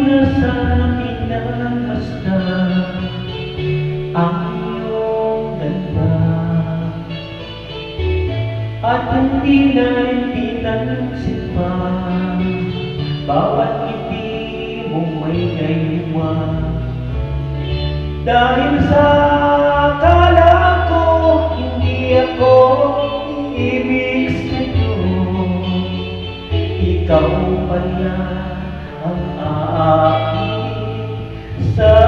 na sa pinagmasdan ang iyong ganda, at hindi na rin pinansin pa bawat ngiti mong may gayuma. Dahil sa akala ko hindi ako ibig sa'yo, ikaw pala ang aakit sa